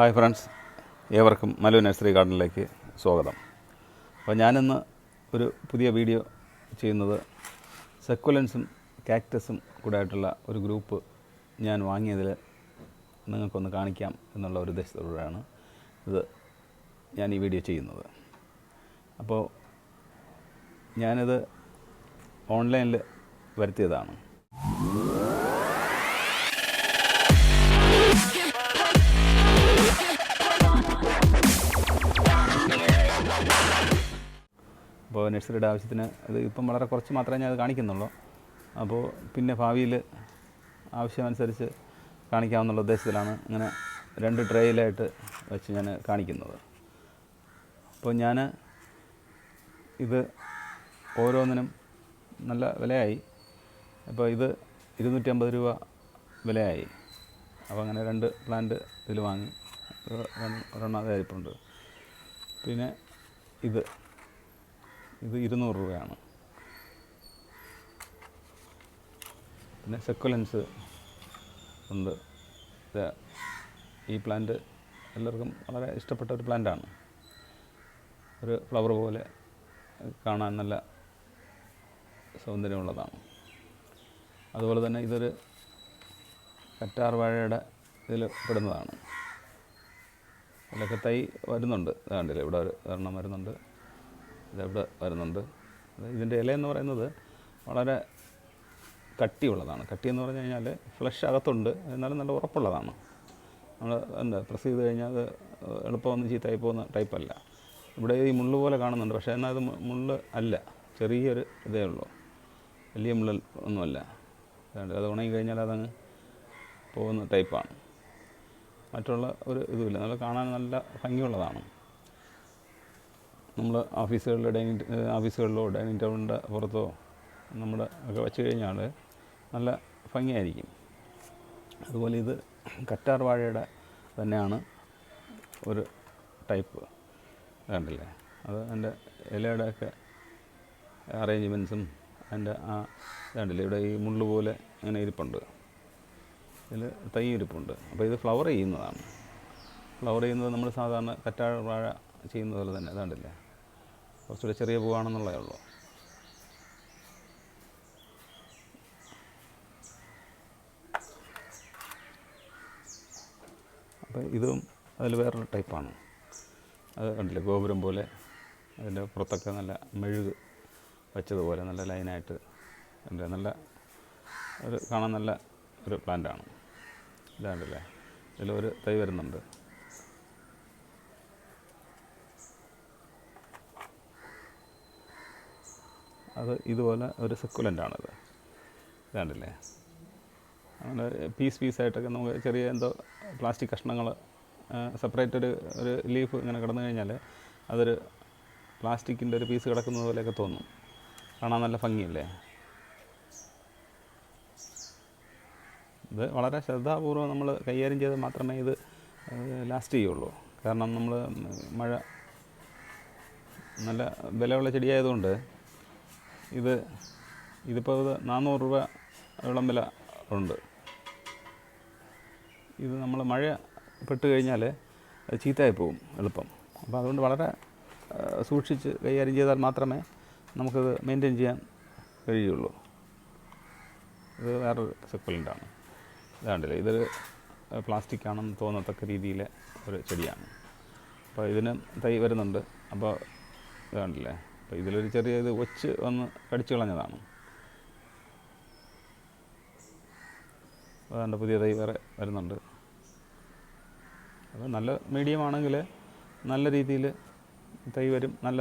Hi friends, ഏവർക്കും Mallu nursery ഗാർഡനിലേക്ക് സ്വാഗതം. അപ്പോൾ ഞാനിന്ന് ഒരു പുതിയ വീഡിയോ ചെയ്യുന്നത് സക്കുലൻസും കാക്ടസും കൂടെ ആയിട്ടുള്ള ഒരു ഗ്രൂപ്പ് ഞാൻ വാങ്ങിയതിൽ നിങ്ങൾക്കൊന്ന് കാണിക്കാം എന്നുള്ള ഒരു ഉദ്ദേശത്തോടെയാണ് ഞാൻ ഈ വീഡിയോ ചെയ്യുന്നത്. അപ്പോൾ ഞാനിത് ഓൺലൈനിൽ വരുത്തിയതാണ്. അപ്പോൾ നഴ്സറിയുടെ ആവശ്യത്തിന് ഇത് ഇപ്പം വളരെ കുറച്ച് മാത്രമേ ഞാൻ അത് കാണിക്കുന്നുള്ളൂ. അപ്പോൾ പിന്നെ ഭാവിയിൽ ആവശ്യമനുസരിച്ച് കാണിക്കാമെന്നുള്ള ഉദ്ദേശത്തിലാണ് ഇങ്ങനെ 2 ട്രേയിലായിട്ട് വെച്ച് ഞാൻ കാണിക്കുന്നത്. അപ്പോൾ ഞാൻ ഇത് ഓരോന്നിനും നല്ല വിലയായി. അപ്പോൾ ഇത് 250 രൂപ വിലയായി. അപ്പോൾ അങ്ങനെ 2 പ്ലാന്റ് ഇതിൽ വാങ്ങി. ഒരെണ്ണം അതായിരിപ്പുണ്ട്. പിന്നെ ഇത് 200 രൂപയാണ്. പിന്നെ സക്കുലൻസ് ഉണ്ട്. ഈ പ്ലാന്റ് എല്ലാവർക്കും വളരെ ഇഷ്ടപ്പെട്ട ഒരു പ്ലാന്റാണ്. ഒരു ഫ്ലവർ പോലെ കാണാൻ നല്ല സൗന്ദര്യമുള്ളതാണ്. അതുപോലെ തന്നെ ഇതൊരു കറ്റാർ വാഴയുടെ ഇതിൽ പെടുന്നതാണ്. ഇതിലൊക്കെ തൈ വരുന്നുണ്ട്. കണ്ടില്ലേ, ഇവിടെ ഒരു ഒരെണ്ണം വരുന്നുണ്ട്, ഇതെവിടെ വരുന്നുണ്ട്. ഇതിൻ്റെ ഇലയെന്ന് പറയുന്നത് വളരെ കട്ടിയുള്ളതാണ്. കട്ടിയെന്ന് പറഞ്ഞു കഴിഞ്ഞാൽ ഫ്ലഷ് അകത്തുണ്ട്, എന്നാലും നല്ല ഉറപ്പുള്ളതാണ്. നമ്മൾ പ്രസ് ചെയ്ത് കഴിഞ്ഞാൽ അത് എളുപ്പമൊന്നും ചീത്തയായി പോകുന്ന ടൈപ്പല്ല. ഇവിടെ ഈ മുള്ള് പോലെ കാണുന്നുണ്ട്, പക്ഷേ എന്നാൽ അത് മുള്ള് അല്ല, ചെറിയൊരു ഇതേ ഉള്ളൂ, വലിയ മുള്ളൽ ഒന്നുമല്ല. അത് ഉണങ്ങി കഴിഞ്ഞാൽ അതങ്ങ് പോകുന്ന ടൈപ്പാണ്. മറ്റുള്ള ഒരു ഇതുമില്ല, നല്ല കാണാൻ നല്ല ഭംഗിയുള്ളതാണ്. നമ്മൾ ഓഫീസുകളിലോ ഡൈനിങ് ടേബിളിൻ്റെ പുറത്തോ നമ്മുടെ ഒക്കെ വെച്ച് കഴിഞ്ഞാൽ നല്ല ഭംഗിയായിരിക്കും. അതുപോലെ ഇത് കറ്റാർ വാഴയുടെ തന്നെയാണ് ഒരു ടൈപ്പ്. കണ്ടില്ലേ, അത് അതിൻ്റെ ഇലയുടെയൊക്കെ അറേഞ്ച്മെൻറ്റ്സും അതിൻ്റെ കണ്ടില്ലേ, ഇവിടെ ഈ മുള്ളു പോലെ അങ്ങനെ ഇരിപ്പുണ്ട്, ഇതിൽ തൈ ഇരിപ്പുണ്ട്. അപ്പോൾ ഇത് ഫ്ലവർ ചെയ്യുന്നതാണ്. ഫ്ലവർ ചെയ്യുന്നത് നമ്മൾ സാധാരണ കറ്റാർ വാഴ ചെയ്യുന്നത് പോലെ തന്നെ. കണ്ടില്ലേ, കുറച്ചുകൂടെ ചെറിയ പൂവാണെന്നുള്ളതേ ഉള്ളൂ. അപ്പോൾ ഇതും അതിൽ വേറൊരു ടൈപ്പാണ്. അത് കണ്ടില്ലേ, ഗോപുരം പോലെ അതിൻ്റെ പുറത്തൊക്കെ നല്ല മെഴുക് വെച്ചതുപോലെ നല്ല ലൈനായിട്ട് നല്ല ഒരു കാണാൻ നല്ല ഒരു പ്ലാന്റാണ്. ഇതാണ്ടല്ലേ, ഇതിലൊരു തൈ വരുന്നുണ്ട്. അത് ഇതുപോലെ ഒരു സക്കുലൻ്റാണത്. ഇതാണ്ടല്ലേ, അങ്ങനെ പീസായിട്ടൊക്കെ നമുക്ക് ചെറിയ എന്തോ പ്ലാസ്റ്റിക് കഷ്ണങ്ങൾ സെപ്പറേറ്റ് ഒരു ലീഫ് ഇങ്ങനെ കിടന്നു കഴിഞ്ഞാൽ അതൊരു പ്ലാസ്റ്റിക്കിൻ്റെ ഒരു പീസ് കിടക്കുന്നത് പോലെയൊക്കെ തോന്നും. കാണാൻ നല്ല ഭംഗിയല്ലേ. ഇത് വളരെ ശ്രദ്ധാപൂർവ്വം നമ്മൾ കൈകാര്യം ചെയ്താൽ മാത്രമേ ഇത് ലാസ്റ്റ് ചെയ്യുള്ളൂ. കാരണം നമ്മൾ നല്ല വിലയുള്ള ചെടിയായതുകൊണ്ട് ഇതിപ്പോൾ 400 രൂപ വെള്ളം വില ഉണ്ട്. ഇത് നമ്മൾ മഴ പെട്ട് കഴിഞ്ഞാൽ അത് ചീത്തയായി പോകും എളുപ്പം. അപ്പോൾ അതുകൊണ്ട് വളരെ സൂക്ഷിച്ച് കൈകാര്യം ചെയ്താൽ മാത്രമേ നമുക്കത് മെയിൻറ്റെയിൻ ചെയ്യാൻ കഴിയുള്ളൂ. ഇത് വേറൊരു സക്കുലൻ്റാണ്. ഇതാണ്ടില്ലേ, ഇതൊരു പ്ലാസ്റ്റിക് ആണെന്ന് തോന്നത്തക്ക രീതിയിലെ ഒരു ചെടിയാണ്. അപ്പോൾ ഇതിന് തൈ വരുന്നുണ്ട്. അപ്പോൾ ഇതാണ്ടില്ലേ, അപ്പോൾ ഇതിലൊരു ചെറിയ ഇത് ഒച്ച് വന്ന് കടിച്ചു കളഞ്ഞതാണ്. അതുകൊണ്ട് പുതിയ തൈ വേറെ വരുന്നുണ്ട്. അപ്പോൾ നല്ല മീഡിയം ആണെങ്കിൽ നല്ല രീതിയിൽ തൈ വരും, നല്ല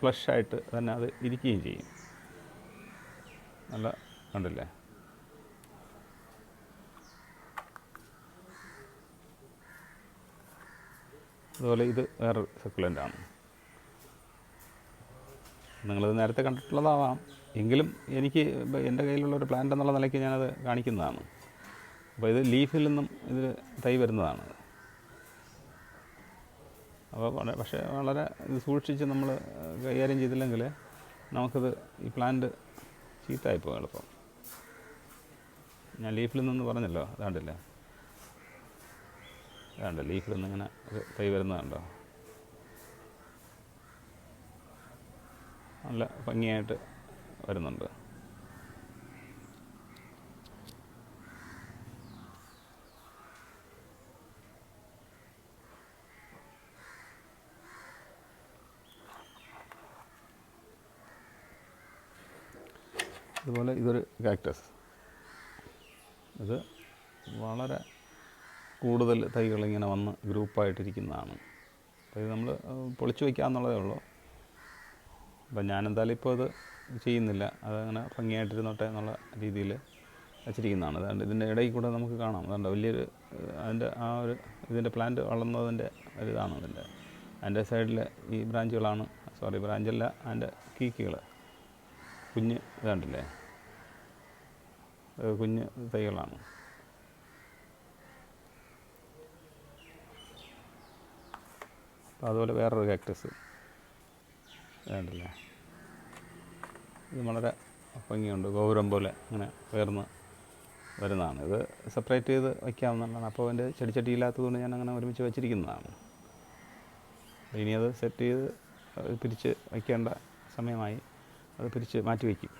ഫ്ലഷായിട്ട് തന്നെ അത് ഇരിക്കുകയും ചെയ്യും. നല്ല കണ്ടില്ലേ. അതുപോലെ ഇത് വേറൊരു സക്കുലൻ്റാണ്. നിങ്ങളിത് നേരത്തെ കണ്ടിട്ടുള്ളതാവാം, എങ്കിലും എനിക്ക് എൻ്റെ കയ്യിലുള്ളൊരു പ്ലാന്റ് എന്നുള്ള നിലയ്ക്ക് ഞാനത് കാണിക്കുന്നതാണ്. അപ്പോൾ ഇത് ലീഫിൽ നിന്നും ഇതിൽ തൈ വരുന്നതാണ്. അപ്പോൾ പക്ഷേ വളരെ ഇത് സൂക്ഷിച്ച് നമ്മൾ കൈകാര്യം ചെയ്തില്ലെങ്കിൽ നമുക്കത് ഈ പ്ലാന്റ് ചീത്തയായിപ്പോകും എളുപ്പം. ഞാൻ ലീഫിൽ നിന്ന് പറഞ്ഞല്ലോ, അതാണ്ടില്ലേ, ഇതാണ്ട് ലീഫിൽ നിന്ന് ഇങ്ങനെ ഒരു തൈ വരുന്നതുണ്ടോ, നല്ല ഭംഗിയായിട്ട് വരുന്നുണ്ട്. അതുപോലെ ഇതൊരു കാക്ടസ്. ഇത് വളരെ കൂടുതൽ തൈകളിങ്ങനെ വന്ന് ഗ്രൂപ്പായിട്ടിരിക്കുന്നതാണ്. അപ്പോൾ ഇത് നമ്മൾ പൊളിച്ചു വയ്ക്കാമെന്നുള്ളതേ ഉള്ളൂ. അപ്പം ഞാനെന്തായാലും ഇപ്പോൾ ഇത് ചെയ്യുന്നില്ല, അതങ്ങനെ ഭംഗിയായിട്ടിരുന്നോട്ടെ എന്നുള്ള രീതിയിൽ വച്ചിരിക്കുന്നതാണ്. അതുകൊണ്ട് ഇതിൻ്റെ ഇടയിൽ കൂടെ നമുക്ക് കാണാം, അതുകൊണ്ട് വലിയൊരു അതിൻ്റെ ആ ഒരു ഇതിൻ്റെ പ്ലാന്റ് വളർന്നതിൻ്റെ ഒരിതാണ് അതിൻ്റെ സൈഡിൽ ഈ ബ്രാഞ്ചുകളാണ്, ബ്രാഞ്ചല്ല, അതിൻ്റെ കീക്കുകൾ കുഞ്ഞ് ഇതാണ്ടില്ലേ, കുഞ്ഞ് തൈകളാണ്. അപ്പോൾ അതുപോലെ വേറൊരു കാക്ടസ് ഇതാണ്ടില്ലേ, ഇത് വളരെ ഭംഗിയുണ്ട്, ഗോപുരം പോലെ ഇങ്ങനെ ഉയർന്ന് വരുന്നതാണ്. ഇത് സെപ്പറേറ്റ് ചെയ്ത് വയ്ക്കാവുന്നതാണ്. അപ്പോൾ അതിൻ്റെ ചെടിച്ചട്ടിയില്ലാത്തതുകൊണ്ട് ഞാൻ അങ്ങനെ ഒരുമിച്ച് വെച്ചിരിക്കുന്നതാണ്. ഇനി അത് സെറ്റ് ചെയ്ത് പിരിച്ച് വയ്ക്കേണ്ട സമയമായി, അത് പിരിച്ച് മാറ്റി വയ്ക്കും.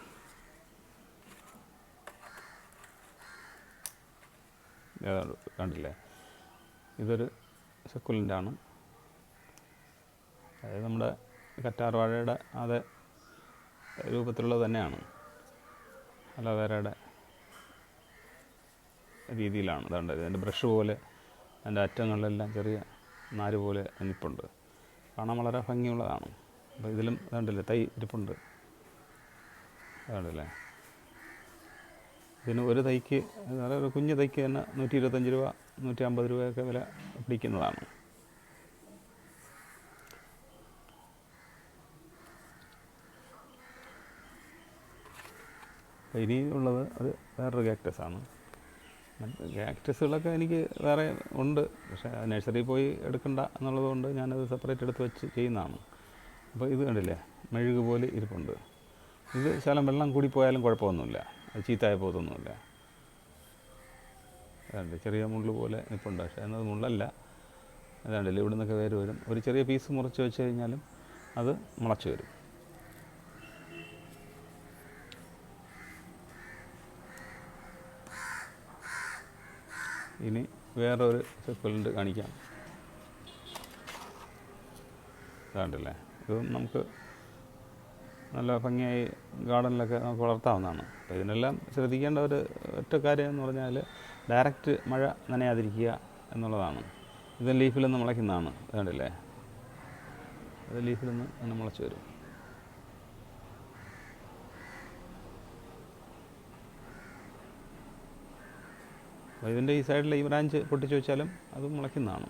കണ്ടില്ലേ, ഇതൊരു സക്കുലൻ്റാണ്. അതായത് നമ്മുടെ കറ്റാർ വാഴയുടെ അതേ രൂപത്തിലുള്ളത് തന്നെയാണ്, അലോവേരയുടെ രീതിയിലാണ്. അതുകൊണ്ട് ഇതിൻ്റെ ബ്രഷ് പോലെ അതിൻ്റെ അറ്റങ്ങളിലെല്ലാം ചെറിയ നാര് പോലെ നിൽപ്പുണ്ട്, കാണാൻ വളരെ ഭംഗിയുള്ളതാണ്. അപ്പോൾ ഇതിലും അതുണ്ടല്ലേ തൈ ഇരിപ്പുണ്ട്, അതുണ്ടല്ലേ. ഇതിന് ഒരു തൈക്ക്, അതായത് ഒരു കുഞ്ഞ് തൈക്ക് തന്നെ 125 രൂപ 150 രൂപയൊക്കെ വില പിടിക്കുന്നതാണ്. അപ്പോൾ ഇനിയുള്ളത് അത് വേറൊരു കാക്ടസാണ്. കാക്ടസുകളൊക്കെ എനിക്ക് വേറെ ഉണ്ട്, പക്ഷേ നഴ്സറിയിൽ പോയി എടുക്കണ്ട എന്നുള്ളതുകൊണ്ട് ഞാനത് സെപ്പറേറ്റ് എടുത്ത് വെച്ച് ചെയ്യുന്നതാണ്. അപ്പോൾ ഇത് കണ്ടില്ലേ, മെഴുക് പോലെ ഇരിപ്പുണ്ട്. ഇത് ശകലം വെള്ളം കൂടിപ്പോയാലും കുഴപ്പമൊന്നുമില്ല, അത് ചീത്തയായി പോകത്തൊന്നുമില്ല. അതുണ്ട് ചെറിയ മുള്ളു പോലെ നിൽപ്പുണ്ട്, പക്ഷേ എന്നത് മുള്ളല്ല. അതുണ്ടല്ലേ, ഇവിടെ നിന്നൊക്കെ വേര് വരും. ഒരു ചെറിയ പീസ് മുറിച്ച് വെച്ച് കഴിഞ്ഞാലും അത് മുളച്ച് വരും. ഇനി വേറൊരു സക്കുലൻ്റ് കാണിക്കാം. ഇതാണ്ടല്ലേ, ഇതും നമുക്ക് നല്ല ഭംഗിയായി ഗാർഡനിലൊക്കെ നമുക്ക് വളർത്താവുന്നതാണ്. അപ്പോൾ ഇതിനെല്ലാം ശ്രദ്ധിക്കേണ്ട ഒരു ഒറ്റ കാര്യം എന്ന് പറഞ്ഞാൽ ഡയറക്റ്റ് മഴ നനയാതിരിക്കുക എന്നുള്ളതാണ്. ഇത് ലീഫിൽ നിന്ന് മുളയ്ക്കുന്നതാണ്, അതുകൊണ്ടല്ലേ, അത് ലീഫിൽ നിന്ന് അങ്ങനെ മുളച്ച് വരും. അപ്പോൾ ഇതിൻ്റെ ഈ സൈഡിൽ ഈ ബ്രാഞ്ച് പൊട്ടിച്ച് വെച്ചാലും അത് മുളയ്ക്കുന്നതാണ്.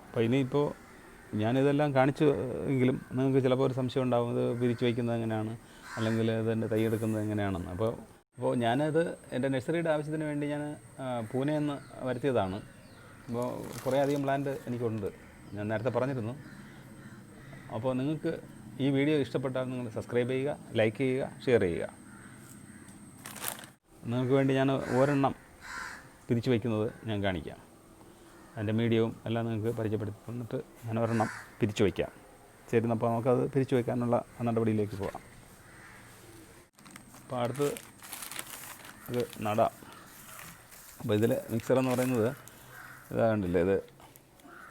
അപ്പോൾ ഇനിയിപ്പോൾ ഞാനിതെല്ലാം കാണിച്ചു എങ്കിലും നിങ്ങൾക്ക് ചിലപ്പോൾ ഒരു സംശയം ഉണ്ടാകും, ഇത് പിരിച്ചു വയ്ക്കുന്നത് എങ്ങനെയാണ്, അല്ലെങ്കിൽ ഇതിൻ്റെ തൈ എടുക്കുന്നത് എങ്ങനെയാണെന്ന്. അപ്പോൾ ഞാനത് എൻ്റെ നഴ്സറിയുടെ ആവശ്യത്തിന് വേണ്ടി ഞാൻ പൂനെയിൽ നിന്ന് വരുത്തിയതാണ്. അപ്പോൾ കുറേ അധികം പ്ലാന്റ് എനിക്കുണ്ട്, ഞാൻ നേരത്തെ പറഞ്ഞിരുന്നു. അപ്പോൾ നിങ്ങൾക്ക് ഈ വീഡിയോ ഇഷ്ടപ്പെട്ടാൽ നിങ്ങൾ സബ്സ്ക്രൈബ് ചെയ്യുക, ലൈക്ക് ചെയ്യുക, ഷെയർ ചെയ്യുക. നിങ്ങൾക്ക് വേണ്ടി ഞാൻ ഒരെണ്ണം പിരിച്ചു വയ്ക്കുന്നത് ഞാൻ കാണിക്കാം. അതിൻ്റെ മീഡിയവും എല്ലാം നിങ്ങൾക്ക് പരിചയപ്പെടുത്തി തന്നിട്ട് ഞാൻ ഒരെണ്ണം പിരിച്ചു വയ്ക്കാം. ശരി, അപ്പോൾ നമുക്കത് പിരിച്ചു വയ്ക്കാനുള്ള നടപടിയിലേക്ക് പോകാം. അപ്പോൾ അടുത്ത് ഇത് നടാം. അപ്പോൾ ഇതിൽ മിക്സർ എന്ന് പറയുന്നത് ഇതാകണ്ടില്ലേ, ഇത്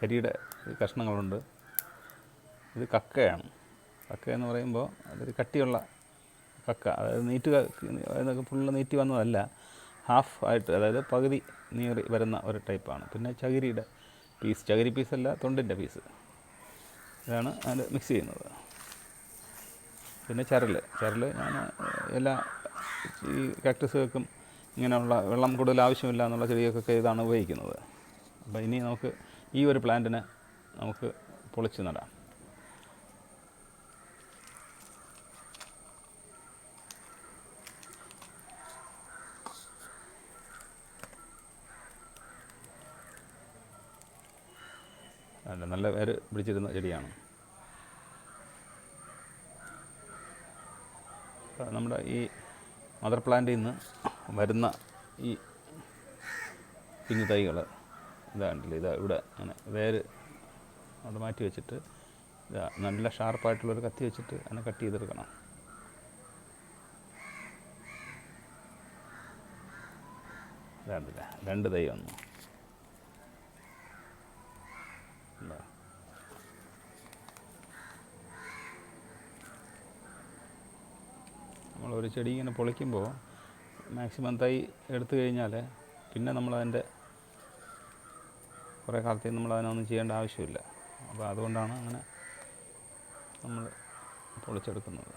കരിയുടെ കഷ്ണങ്ങളുണ്ട്. ഇത് കക്കയാണ്. കക്ക എന്ന് പറയുമ്പോൾ അതൊരു കട്ടിയുള്ള കക്ക, അതായത് അതൊക്കെ ഫുള്ള് നീറ്റി വന്നതല്ല, ഹാഫ് ആയിട്ട്, അതായത് പകുതി നീറി വരുന്ന ഒരു ടൈപ്പാണ്. പിന്നെ ചകിരിയുടെ പീസ്, ചകിരി പീസല്ല, തൊണ്ടിൻ്റെ പീസ്, ഇതാണ് അതിൽ മിക്സ് ചെയ്യുന്നത്. പിന്നെ ചരൽ ഞാൻ എല്ലാ ഈ കാക്ടസുകൾക്കും ഇങ്ങനെയുള്ള വെള്ളം കൂടുതൽ ആവശ്യമില്ല എന്നുള്ള ചെടികൾക്കൊക്കെ ഇതാണ് ഉപയോഗിക്കുന്നത്. അപ്പോൾ ഇനി നമുക്ക് ഈ ഒരു പ്ലാന്റിനെ നമുക്ക് പൊളിച്ച് നടാം. നല്ല വേര് പിടിച്ചിരുന്ന ചെടിയാണ്. നമ്മുടെ ഈ മദർ പ്ലാന്റിൽ നിന്ന് വരുന്ന ഈ കുഞ്ഞു തൈകൾ ഇതാണ്ടില്ല, ഇതാ ഇവിടെ അങ്ങനെ വേര് അവിടെ മാറ്റി വെച്ചിട്ട് ഇതാ നല്ല ഷാർപ്പായിട്ടുള്ളൊരു കത്തി വെച്ചിട്ട് അതിനെ കട്ട് ചെയ്തെടുക്കണം. ഇതാണ്ടില്ല, 2 തൈ വന്നു. നമ്മളൊരു ചെടി ഇങ്ങനെ പൊളിക്കുമ്പോൾ മാക്സിമം തൈ എടുത്തു കഴിഞ്ഞാൽ പിന്നെ നമ്മളതിൻ്റെ കുറേ കാലത്തേക്ക് നമ്മളതിനൊന്നും ചെയ്യേണ്ട ആവശ്യമില്ല. അപ്പോൾ അതുകൊണ്ടാണ് അങ്ങനെ നമ്മൾ പൊളിച്ചെടുക്കുന്നത്.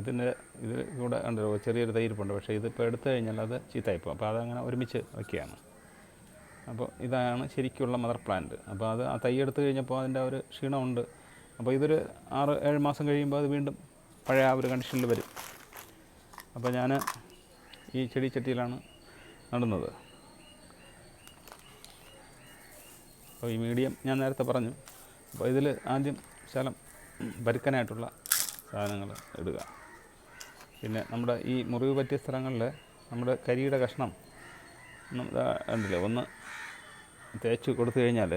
ഇതിൽ കൂടെ ഉണ്ട് ചെറിയൊരു തൈരിപ്പുണ്ട്, പക്ഷേ ഇതിപ്പോൾ എടുത്തു കഴിഞ്ഞാൽ അത് ചീത്തയായിപ്പോകും. അപ്പോൾ അതങ്ങനെ ഒരുമിച്ച് വയ്ക്കുകയാണ്. അപ്പോൾ ഇതാണ് ശരിക്കുള്ള മദർ പ്ലാന്റ്. അപ്പോൾ അത് ആ തൈ എടുത്തു കഴിഞ്ഞപ്പോൾ അതിൻ്റെ ഒരു ക്ഷീണമുണ്ട്. അപ്പോൾ ഇതൊരു 6-7 മാസം കഴിയുമ്പോൾ അത് വീണ്ടും പഴയ ആ ഒരു കണ്ടീഷനിൽ വരും. അപ്പോൾ ഞാൻ ഈ ചെടിച്ചട്ടിയിലാണ് നടുന്നത്. അപ്പോൾ ഈ മീഡിയം ഞാൻ നേരത്തെ പറഞ്ഞു. അപ്പോൾ ഇതിൽ ആദ്യം ശകലം പരുക്കനായിട്ടുള്ള സാധനങ്ങൾ ഇടുക. പിന്നെ നമ്മുടെ ഈ മുറിവ് പറ്റിയ സ്ഥലങ്ങളിൽ നമ്മുടെ കരിയുടെ കഷ്ണം ഉണ്ടല്ലോ ഒന്ന് തേച്ച് കൊടുത്തു കഴിഞ്ഞാൽ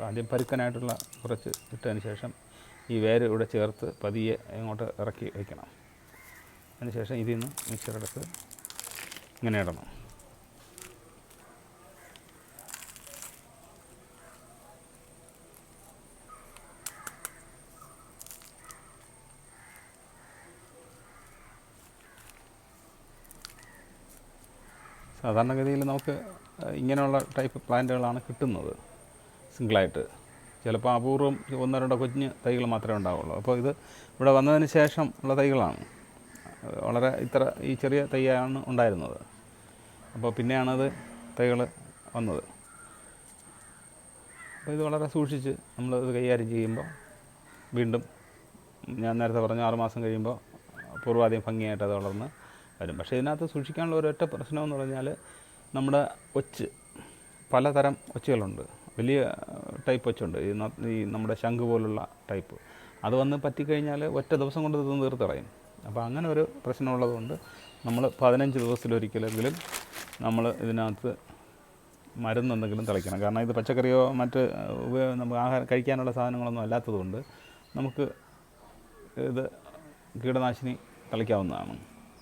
ആദ്യം പരുക്കനായിട്ടുള്ള കുറച്ച് ഇട്ടതിന് ശേഷം ഈ വേര് ഇവിടെ ചേർത്ത് പതിയെ ഇങ്ങോട്ട് ഇറക്കി വയ്ക്കണം. അതിനുശേഷം ഇതിൽ നിന്ന് മിക്സറെടുത്ത് ഇങ്ങനെ ഇടണം. സാധാരണഗതിയിൽ നമുക്ക് ഇങ്ങനെയുള്ള ടൈപ്പ് പ്ലാന്റുകളാണ് കിട്ടുന്നത് സിംഗിളായിട്ട്. ചിലപ്പോൾ അപൂർവം 1-2 കുഞ്ഞ് തൈകൾ മാത്രമേ ഉണ്ടാവുള്ളൂ. അപ്പോൾ ഇത് ഇവിടെ വന്നതിന് ശേഷം ഉള്ള തൈകളാണ്. വളരെ ഈ ചെറിയ തൈയാണ് ഉണ്ടായിരുന്നത്. അപ്പോൾ പിന്നെയാണത് തൈകൾ വന്നത്. അപ്പോൾ ഇത് വളരെ സൂക്ഷിച്ച് നമ്മളിത് കൈകാര്യം ചെയ്യുമ്പോൾ വീണ്ടും ഞാൻ നേരത്തെ പറഞ്ഞു 6 മാസം കഴിയുമ്പോൾ പൂർവാധികം ഭംഗിയായിട്ട് അത് വളർന്ന് വരും. പക്ഷേ ഇതിനകത്ത് സൂക്ഷിക്കാനുള്ള ഒരൊറ്റ പ്രശ്നമെന്ന് പറഞ്ഞാൽ നമ്മുടെ ഒച്ച് പലതരം ഒച്ചുകളുണ്ട്. വലിയ ടൈപ്പ് ഒച്ചുണ്ട്, ഈ നമ്മുടെ ശംഖ് പോലുള്ള ടൈപ്പ്. അത് വന്ന് പറ്റിക്കഴിഞ്ഞാൽ ഒറ്റ ദിവസം കൊണ്ട് ഇത് തീർത്തിറയും. അപ്പോൾ അങ്ങനെ ഒരു പ്രശ്നമുള്ളതുകൊണ്ട് നമ്മൾ 15 ദിവസത്തിലൊരിക്കലെങ്കിലും നമ്മൾ ഇതിനകത്ത് മരുന്നെന്തെങ്കിലും തളിക്കണം. കാരണം ഇത് പച്ചക്കറിയോ മറ്റ് നമുക്ക് ആഹാരം കഴിക്കാനുള്ള സാധനങ്ങളൊന്നും അല്ലാത്തതുകൊണ്ട് നമുക്ക് ഇത് കീടനാശിനി തളിക്കാവുന്നതാണ്.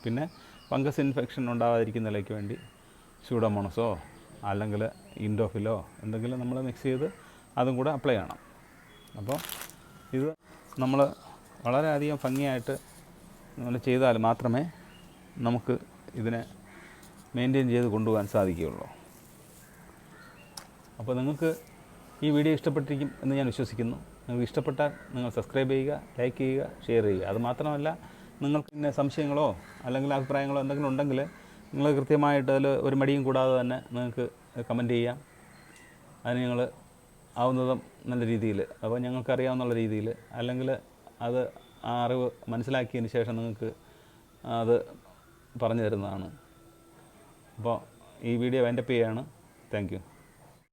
പിന്നെ ഫംഗസ് ഇൻഫെക്ഷൻ ഉണ്ടാകാതിരിക്കുന്നതിലേക്ക് വേണ്ടി സ്യൂഡോമോണസോ അല്ലെങ്കിൽ ഇൻഡോഫിലോ എന്തെങ്കിലും നമ്മൾ മിക്സ് ചെയ്ത് അതും കൂടെ അപ്ലൈ ചെയ്യണം. അപ്പോൾ ഇത് നമ്മൾ വളരെയധികം ഭംഗിയായിട്ട് നമ്മൾ ചെയ്താൽ മാത്രമേ നമുക്ക് ഇതിനെ മെയിൻറ്റെയിൻ ചെയ്ത് കൊണ്ടുപോകാൻ സാധിക്കുകയുള്ളൂ. അപ്പോൾ നിങ്ങൾക്ക് ഈ വീഡിയോ ഇഷ്ടപ്പെട്ടിരിക്കും എന്ന് ഞാൻ വിശ്വസിക്കുന്നു. നിങ്ങൾക്ക് ഇഷ്ടപ്പെട്ടാൽ നിങ്ങൾ സബ്സ്ക്രൈബ് ചെയ്യുക, ലൈക്ക് ചെയ്യുക, ഷെയർ ചെയ്യുക. അതുമാത്രമല്ല, നിങ്ങൾക്ക് പിന്നെ സംശയങ്ങളോ അല്ലെങ്കിൽ അഭിപ്രായങ്ങളോ എന്തെങ്കിലും ഉണ്ടെങ്കിൽ നിങ്ങൾ കൃത്യമായിട്ട് അതിൽ ഒരു മടിയും കൂടാതെ തന്നെ നിങ്ങൾക്ക് കമൻറ്റ് ചെയ്യാം. അതിന് ഞങ്ങൾ ആവുന്നതും നല്ല രീതിയിൽ, അപ്പോൾ ഞങ്ങൾക്കറിയാവുന്ന രീതിയിൽ, അല്ലെങ്കിൽ അത് ആ അറിവ് മനസ്സിലാക്കിയതിന് ശേഷം നിങ്ങൾക്ക് അത് പറഞ്ഞു തരുന്നതാണ്. അപ്പോൾ ഈ വീഡിയോ വൈൻഡപ്പ് ചെയ്യുകയാണ്. Thank you.